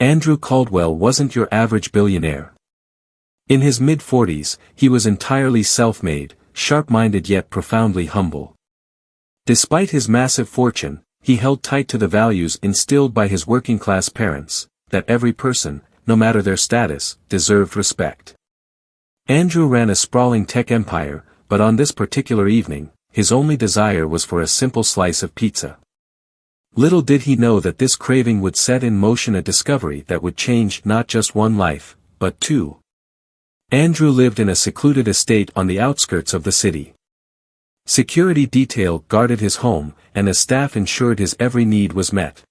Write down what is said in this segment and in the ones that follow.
Andrew Caldwell wasn't your average billionaire. In his mid-40s, he was entirely self-made, sharp-minded yet profoundly humble. Despite his massive fortune, he held tight to the values instilled by his working-class parents, that every person, no matter their status, deserved respect. Andrew ran a sprawling tech empire, but on this particular evening, his only desire was for a simple slice of pizza. Little did he know that this craving would set in motion a discovery that would change not just one life, but two. Andrew lived in a secluded estate on the outskirts of the city. Security detail guarded his home, and a staff ensured his every need was met.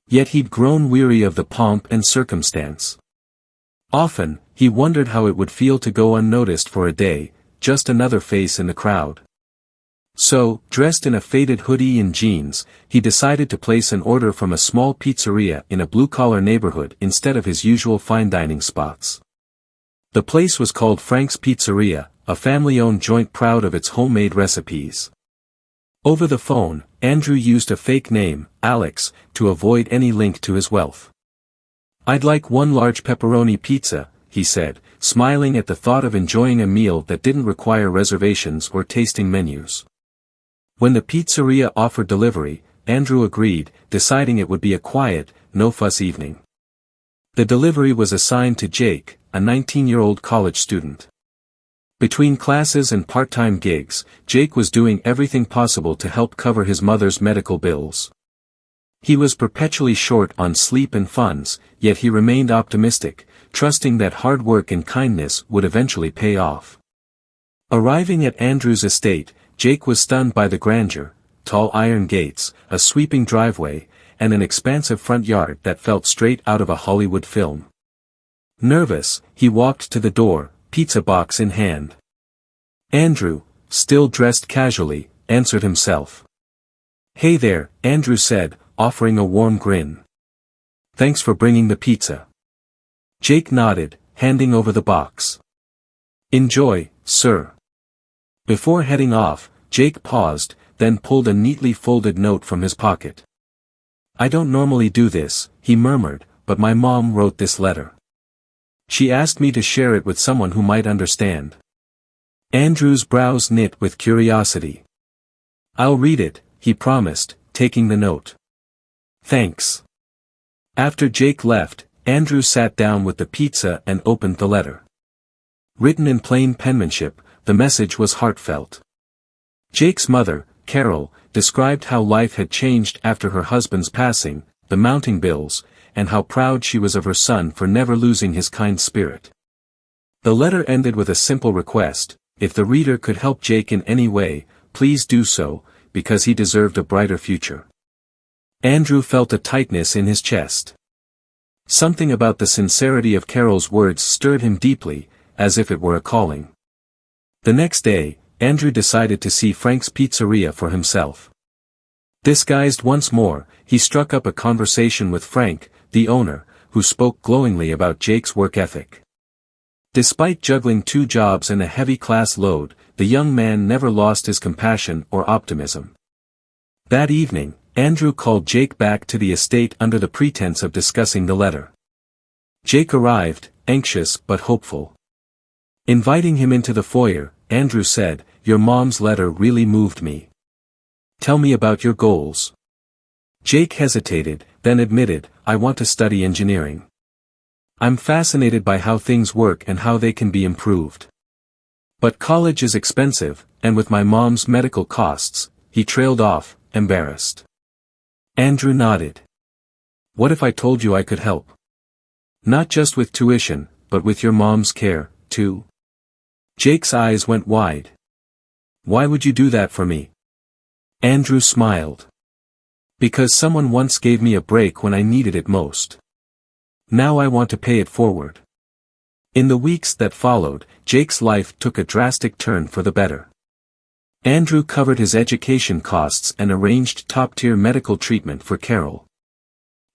Yet he'd grown weary of the pomp and circumstance. Often, he wondered how it would feel to go unnoticed for a day, just another face in the crowd. So, dressed in a faded hoodie and jeans, he decided to place an order from a small pizzeria in a blue-collar neighborhood instead of his usual fine dining spots. The place was called Frank's Pizzeria, a family-owned joint proud of its homemade recipes. Over the phone, Andrew used a fake name, Alex, to avoid any link to his wealth. "I'd like one large pepperoni pizza," he said, smiling at the thought of enjoying a meal that didn't require reservations or tasting menus. When the pizzeria offered delivery, Andrew agreed, deciding it would be a quiet, no-fuss evening. The delivery was assigned to Jake, a 19-year-old college student. Between classes and part-time gigs, Jake was doing everything possible to help cover his mother's medical bills. He was perpetually short on sleep and funds, yet he remained optimistic, trusting that hard work and kindness would eventually pay off. Arriving at Andrew's estate, Jake was stunned by the grandeur: tall iron gates, a sweeping driveway, and an expansive front yard that felt straight out of a Hollywood film. Nervous, he walked to the door, pizza box in hand. Andrew, still dressed casually, answered himself. "Hey there," Andrew said, offering a warm grin. "Thanks for bringing the pizza." Jake nodded, handing over the box. "Enjoy, sir." Before heading off, Jake paused, then pulled a neatly folded note from his pocket. "I don't normally do this," he murmured, "but my mom wrote this letter. She asked me to share it with someone who might understand." Andrew's brows knit with curiosity. "I'll read it," he promised, taking the note. "Thanks." After Jake left, Andrew sat down with the pizza and opened the letter. Written in plain penmanship, the message was heartfelt. Jake's mother, Carol, described how life had changed after her husband's passing, the mounting bills, and how proud she was of her son for never losing his kind spirit. The letter ended with a simple request: if the reader could help Jake in any way, please do so, because he deserved a brighter future. Andrew felt a tightness in his chest. Something about the sincerity of Carol's words stirred him deeply, as if it were a calling. The next day, Andrew decided to see Frank's Pizzeria for himself. Disguised once more, he struck up a conversation with Frank, the owner, who spoke glowingly about Jake's work ethic. Despite juggling 2 jobs and a heavy class load, the young man never lost his compassion or optimism. That evening, Andrew called Jake back to the estate under the pretense of discussing the letter. Jake arrived, anxious but hopeful. Inviting him into the foyer, Andrew said, "Your mom's letter really moved me. Tell me about your goals." Jake hesitated, then admitted, "I want to study engineering. I'm fascinated by how things work and how they can be improved. But college is expensive, and with my mom's medical costs," he trailed off, embarrassed. Andrew nodded. "What if I told you I could help? Not just with tuition, but with your mom's care, too?" Jake's eyes went wide. "Why would you do that for me?" Andrew smiled. "Because someone once gave me a break when I needed it most. Now I want to pay it forward." In the weeks that followed, Jake's life took a drastic turn for the better. Andrew covered his education costs and arranged top-tier medical treatment for Carol.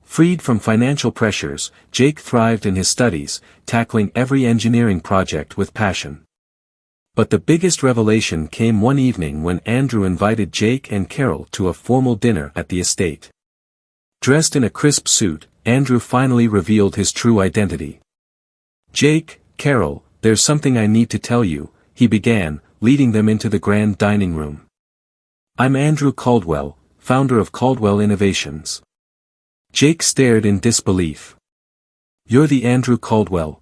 Freed from financial pressures, Jake thrived in his studies, tackling every engineering project with passion. But the biggest revelation came one evening when Andrew invited Jake and Carol to a formal dinner at the estate. Dressed in a crisp suit, Andrew finally revealed his true identity. "Jake, Carol, there's something I need to tell you," he began, leading them into the grand dining room. "I'm Andrew Caldwell, founder of Caldwell Innovations." Jake stared in disbelief. "You're the Andrew Caldwell?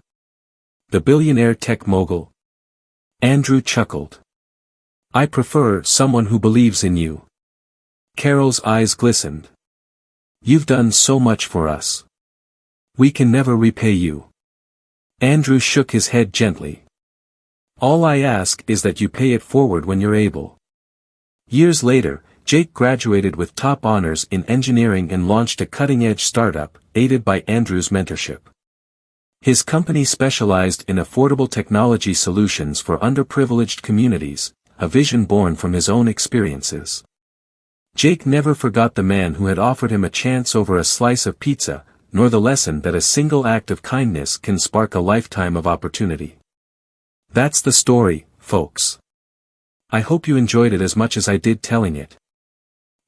The billionaire tech mogul?" Andrew chuckled. "I prefer someone who believes in you." Carol's eyes glistened. "You've done so much for us. We can never repay you." Andrew shook his head gently. "All I ask is that you pay it forward when you're able." Years later, Jake graduated with top honors in engineering and launched a cutting-edge startup, aided by Andrew's mentorship. His company specialized in affordable technology solutions for underprivileged communities, a vision born from his own experiences. Jake never forgot the man who had offered him a chance over a slice of pizza, nor the lesson that a single act of kindness can spark a lifetime of opportunity. That's the story, folks. I hope you enjoyed it as much as I did telling it.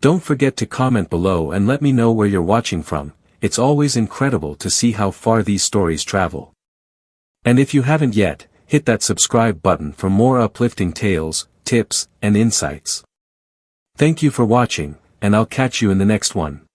Don't forget to comment below and let me know where you're watching from. It's always incredible to see how far these stories travel. And if you haven't yet, hit that subscribe button for more uplifting tales, tips, and insights. Thank you for watching, and I'll catch you in the next one.